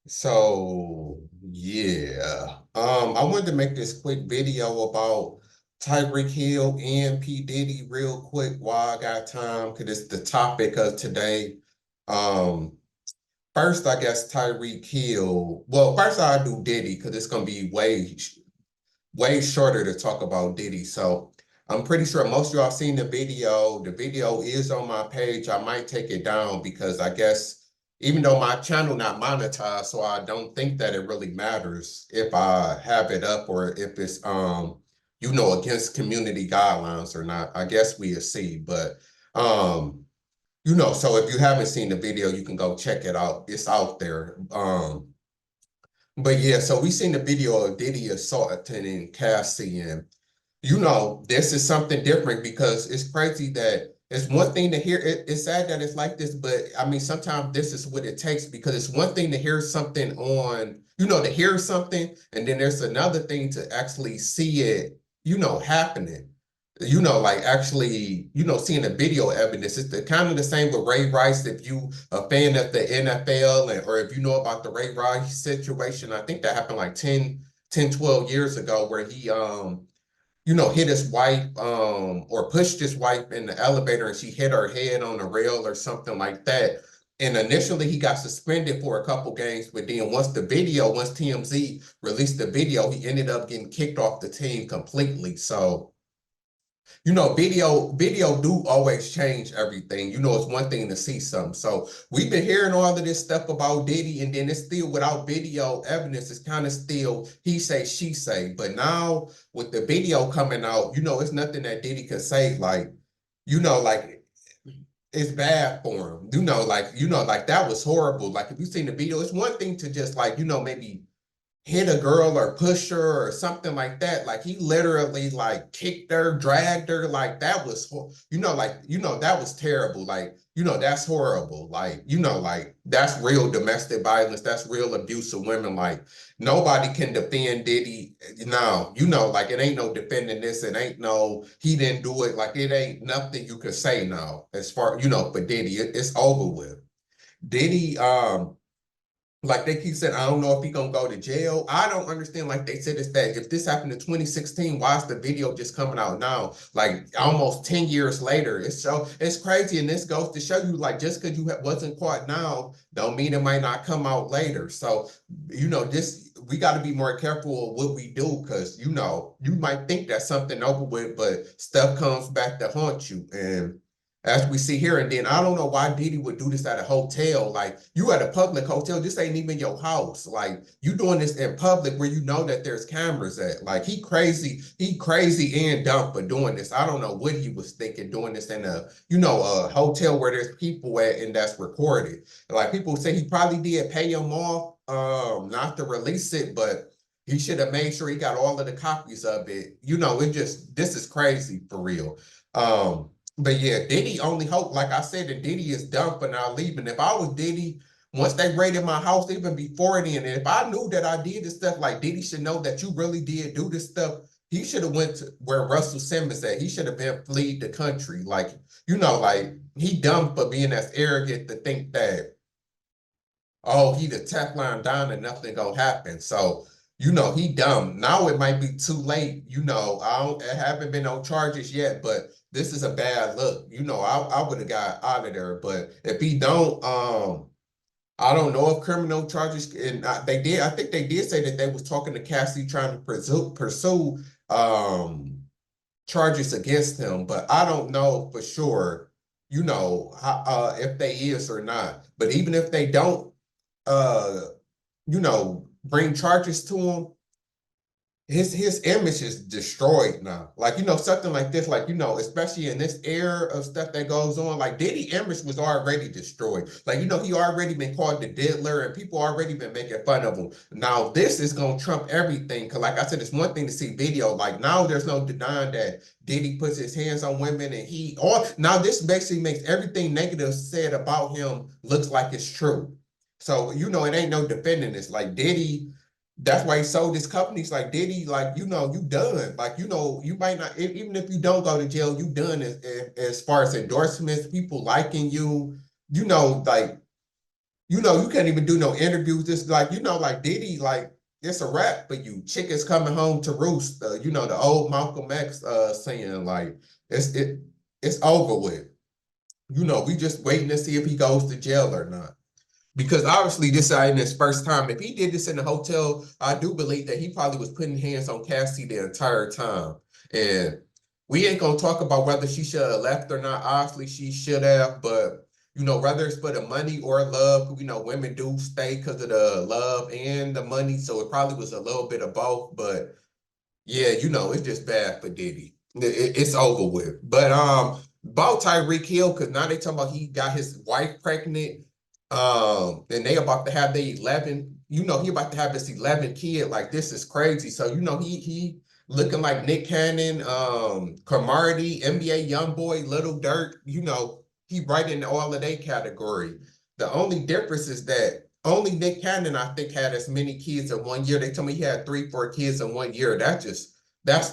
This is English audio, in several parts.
So yeah. I wanted to make this quick video about Tyreek Hill and P. Diddy real quick while I got time, because it's the topic of today. Um, First, I guess Tyreek Hill. Well, first I'll do Diddy because it's gonna be way shorter to talk about Diddy. So I'm pretty sure most of y'all seen the video. The video is on my page. I might take it down because I guess even though my channel not monetized, so I don't think that it really matters if I have it up or if it's against community guidelines or not. I guess we'll see. But um, so if you haven't seen the video, you can go check it out. It's out there. But yeah, so we seen the video of Diddy assaulting Cassie, and this is something different because it's crazy that it's one thing to hear. It's sad that it's like this, but I mean, sometimes this is what it takes because it's one thing to hear something to hear something, and then there's another thing to actually see it, happening. Like actually, seeing the video evidence. It's the kind of the same with Ray Rice. If you a fan of the NFL or if you know about the Ray Rice situation, I think that happened like 12 years ago where he hit his wife or pushed his wife in the elevator and she hit her head on the rail or something like that. And initially he got suspended for a couple games, but then once TMZ released the video, he ended up getting kicked off the team completely. So video do always change everything. It's one thing to see something. So we've been hearing all of this stuff about Diddy, and then it's still without video evidence. It's kind of still he say, she say. But now with the video coming out, it's nothing that Diddy can say. Like it's bad for him. Like that was horrible. Like if you seen the video, it's one thing to just maybe hit a girl or push her or something like that. Like he literally like kicked her, dragged her. Like that was, that was terrible. Like, that's horrible. Like that's real domestic violence. That's real abuse of women. Like nobody can defend Diddy. No, like it ain't no defending this. It ain't no, he didn't do it. Like it ain't nothing you could say now as far, for Diddy. It's over with. Diddy, like they keep saying, I don't know if he gonna go to jail. I don't understand. Like they said, it's that if this happened in 2016, why is the video just coming out now? Like almost 10 years later. It's crazy. And this goes to show you, like, just because wasn't caught now, don't mean it might not come out later. So, this we got to be more careful of what we do because you might think that's something over with, but stuff comes back to haunt you. And as we see here, and then I don't know why Diddy would do this at a hotel. Like you at a public hotel, this ain't even your house. Like you doing this in public where you know that there's cameras at. Like he crazy and dumb for doing this. I don't know what he was thinking doing this in a hotel where there's people at and that's recorded. Like people say he probably did pay him off, not to release it, but he should have made sure he got all of the copies of it. This is crazy for real. But yeah, Diddy only hope, like I said, that Diddy is done for now leaving. If I was Diddy, once they raided my house, even before then, and if I knew that I did this stuff, like Diddy should know that you really did do this stuff. He should have went to where Russell Simmons at. He should have been fleed the country. Like, like he dumb for being as arrogant to think that, oh, he the Teflon Don and nothing gonna happen. So, he dumb. Now it might be too late. I haven't been on charges yet, but this is a bad look. I would have got out of there. But if he don't, I don't know if criminal charges, and they did. I think they did say that they was talking to Cassie trying to pursue charges against him, but I don't know for sure. If they is or not. But even if they don't uh bring charges to him, his image is destroyed now. Like, something like this, like, especially in this era of stuff that goes on, like Diddy image was already destroyed. Like, he already been called the diddler and people already been making fun of him. Now this is gonna trump everything. Cause like I said, it's one thing to see video. Like now there's no denying that Diddy puts his hands on women and now this basically makes everything negative said about him looks like it's true. So, it ain't no defending this. Like Diddy, that's why he sold his companies. Like Diddy, like, you done. Like, you might not, even if you don't go to jail, you done as far as endorsements, people liking you, like, you can't even do no interviews. It's like, like Diddy, like it's a wrap for you. Chickens coming home to roost. The old Malcolm X saying like it's it it's over with. We just waiting to see if he goes to jail or not. Because obviously this ain't his first time. If he did this in the hotel, I do believe that he probably was putting hands on Cassie the entire time. And we ain't gonna talk about whether she should have left or not. Obviously, she should have, but whether it's for the money or love, women do stay because of the love and the money. So it probably was a little bit of both. But yeah, it's just bad for Diddy. It's over with. But about Tyreek Hill, because now they talking about he got his wife pregnant. And they about to have the 11, he about to have this 11 kid. Like this is crazy. So, he looking like Nick Cannon, Cromartie, NBA Youngboy, Little Dirt, he right in all of their category. The only difference is that only Nick Cannon, I think, had as many kids in 1 year. They told me he had 3, 4 kids in 1 year. That's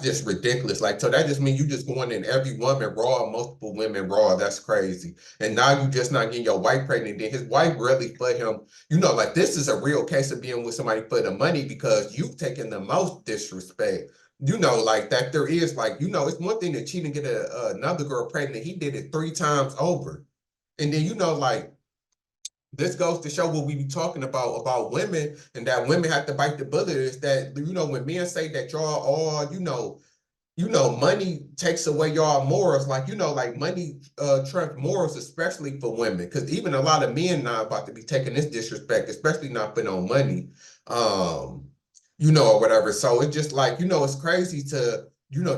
just ridiculous. Like, so that just means you just going in every woman raw, multiple women raw. That's crazy. And now you just not getting your wife pregnant. Then his wife really for him, like this is a real case of being with somebody for the money because you've taken the most disrespect. Like that there is like, it's one thing to cheat and get another girl pregnant. He did it 3 times over. And then, like, this goes to show what we be talking about women and that women have to bite the bullet is that, when men say that y'all all, money takes away y'all morals. Like, like money trumps morals, especially for women. Because even a lot of men now about to be taking this disrespect, especially not for no money, or whatever. So it's just like, it's crazy to,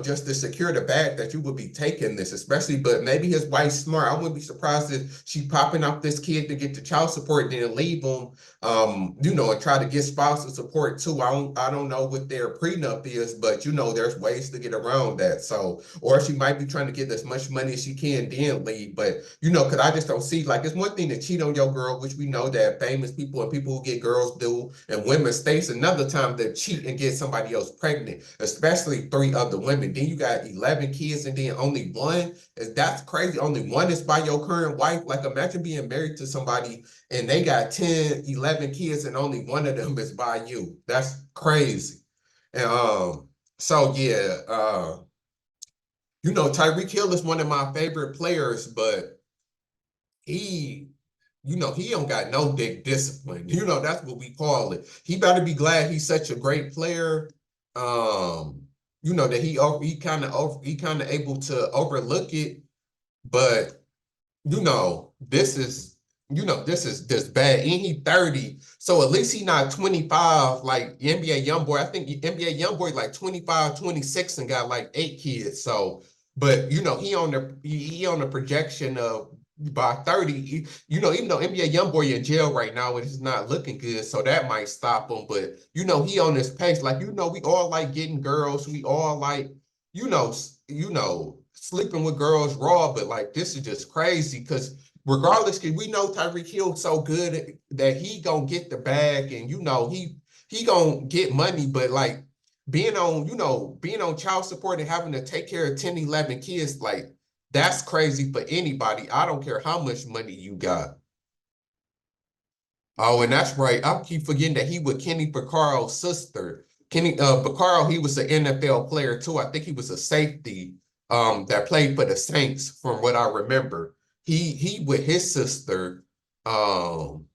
just to secure the bag that you would be taking this, especially, but maybe his wife's smart. I wouldn't be surprised if she popping off this kid to get the child support, then leave him, and try to get spousal support too. I don't know what their prenup is, but there's ways to get around that. So, or she might be trying to get as much money as she can, then leave. But, because I just don't see, like, it's one thing to cheat on your girl, which we know that famous people and people who get girls do, and women stays another time to cheat and get somebody else pregnant, especially 3 other women. Then you got 11 kids and then only one. That's crazy. Only one is by your current wife. Like, imagine being married to somebody and they got 10, 11 kids and only one of them is by you. That's crazy. And so yeah, Tyreek Hill is one of my favorite players, but he he don't got no dick discipline. That's what we call it. He better be glad he's such a great player. That he kind of able to overlook it. But this is bad. And he 30. So at least he not 25 like NBA Youngboy. I think NBA Youngboy like 25, 26 and got like 8 kids. So, but he on the projection of by 30, even though NBA Youngboy in jail right now, it's not looking good. So that might stop him. But he on this pace. Like, we all like getting girls. We all like, sleeping with girls raw, but like this is just crazy because regardless, cause we know Tyreek Hill so good that he gonna get the bag and he gonna get money, but like being on child support and having to take care of 10, 11 kids, like that's crazy for anybody. I don't care how much money you got. Oh, and that's right. I keep forgetting that he was Kenny Paccaro's sister. Kenny Paccaro, he was an NFL player too. I think he was a safety that played for the Saints, from what I remember. He with his sister, um,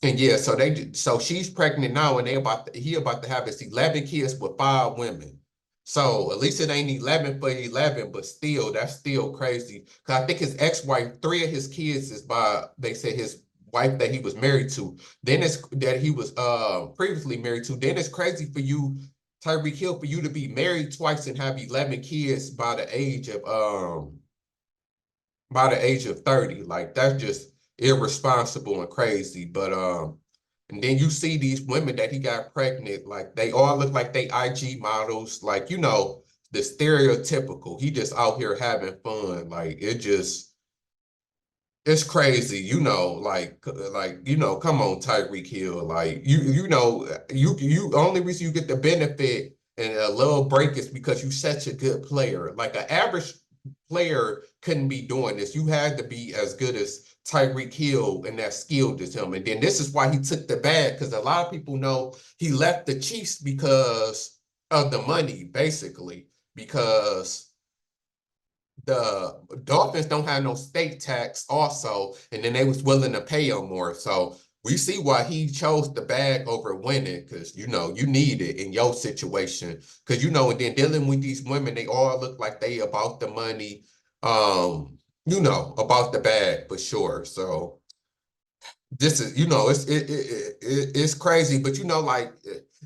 and yeah, so she's pregnant now, and he about to have his 11 kids with 5 women. So at least it ain't 11 for 11, but still, that's still crazy. Cause I think his ex-wife, 3 of his kids is by, they said, his wife that he was married to. Then it's that he was previously married to. Then it's crazy for you, Tyreek Hill, for you to be married twice and have 11 kids by the age of 30. Like that's just irresponsible and crazy. But and then you see these women that he got pregnant, like they all look like they IG models, like the stereotypical. He just out here having fun. Like it's crazy, come on, Tyreek Hill. Like you only reason you get the benefit and a little break is because you're such a good player. Like an average player couldn't be doing this. You had to be as good as Tyreek Hill and that skilled as him. And then this is why he took the bag, because a lot of people know he left the Chiefs because of the money, basically, because the Dolphins don't have no state tax also, and then they was willing to pay him more. So we see why he chose the bag over winning, because you need it in your situation. Because and then dealing with these women, they all look like they about the money, about the bag for sure. So this is it's crazy, but like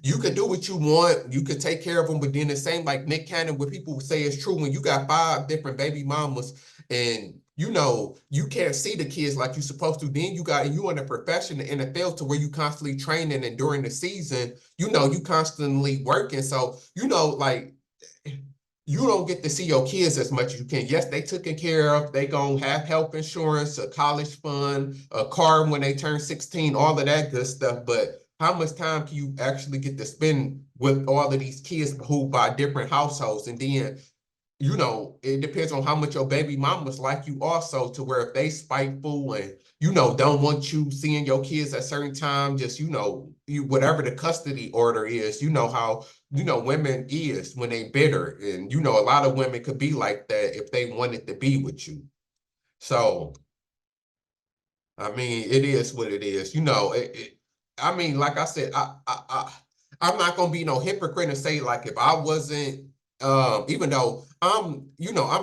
you can do what you want, you can take care of them, but then the same like Nick Cannon, what people say is true, when you got 5 different baby mamas and you can't see the kids like you're supposed to, then you in a profession in the NFL to where you constantly training, and during the season you constantly working, so like you don't get to see your kids as much as you can. Yes, they taken care of. They gonna have health insurance, a college fund, a car when they turn 16, all of that good stuff. But how much time can you actually get to spend with all of these kids who by different households? And then it depends on how much your baby mamas like you also, to where if they spiteful and, don't want you seeing your kids at certain time, just, whatever the custody order is, how, women is when they bitter. And, a lot of women could be like that if they wanted to be with you. So, I mean, it is what it is. I mean, like I said, I'm not gonna be no hypocrite and say like if I wasn't, even though I'm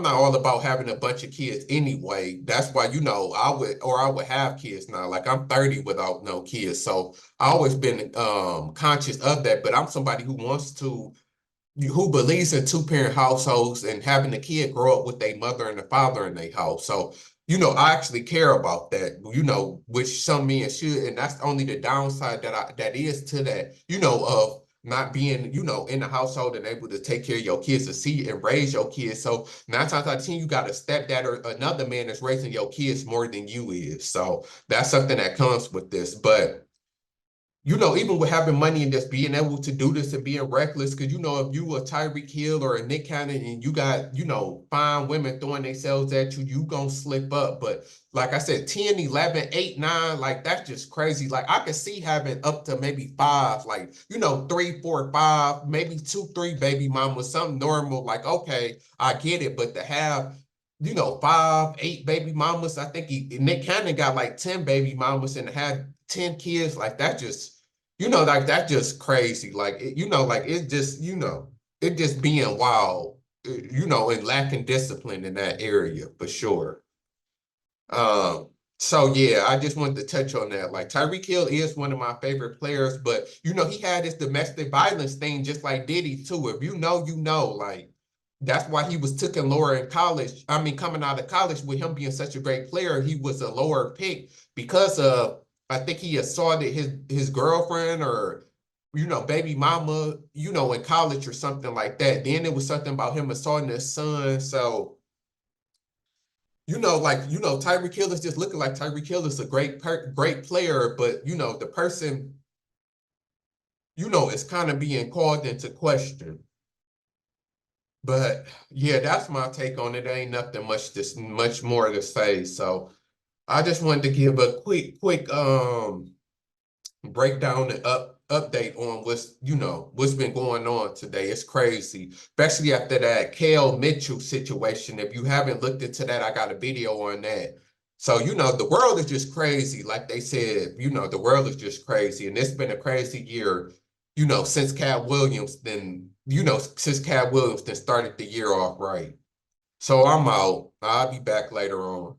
not all about having a bunch of kids anyway. That's why I would have kids now. Like I'm 30 without no kids, so I always been conscious of that. But I'm somebody who believes in two-parent households and having a kid grow up with a mother and a father in their house. So, I actually care about that, which some men should, and that's only the downside that is to that, of not being, in the household and able to take care of your kids, to see and raise your kids. So 9 times out of 10, you got a stepdad or another man that's raising your kids more than you is. So that's something that comes with this. But even with having money and just being able to do this and being reckless, because if you a Tyreek Hill or a Nick Cannon and you got, fine women throwing themselves at you, you gonna slip up. But like I said, 10, 11, 8, 9, like that's just crazy. Like I could see having up to maybe 5, like, 3, 4, 5, maybe 2, 3 baby mamas, something normal. Like, okay, I get it. But to have 5, 8 baby mamas. I think Nick Cannon got like 10 baby mamas and had 10 kids. Like that just, like that just crazy. Like, like it just, it just being wild, and lacking discipline in that area for sure. So yeah, I just wanted to touch on that. Like Tyreek Hill is one of my favorite players, but he had this domestic violence thing just like Diddy too. If like that's why he was taken lower in college. I mean, coming out of college with him being such a great player, he was a lower pick because of I think he assaulted his girlfriend or baby mama, in college or something like that. Then it was something about him assaulting his son. So Tyreek Hill is just looking like Tyreek Hill is a great player, but the person, is kind of being called into question. But yeah, that's my take on it. There ain't nothing much more to say. So I just wanted to give a quick breakdown and update on what's been going on today. It's crazy, especially after that Kel Mitchell situation. If you haven't looked into that, I got a video on that. So the world is just crazy. Like they said, the world is just crazy, and it's been a crazy year. Since Cat Williams, started the year off right. So I'm out. I'll be back later on.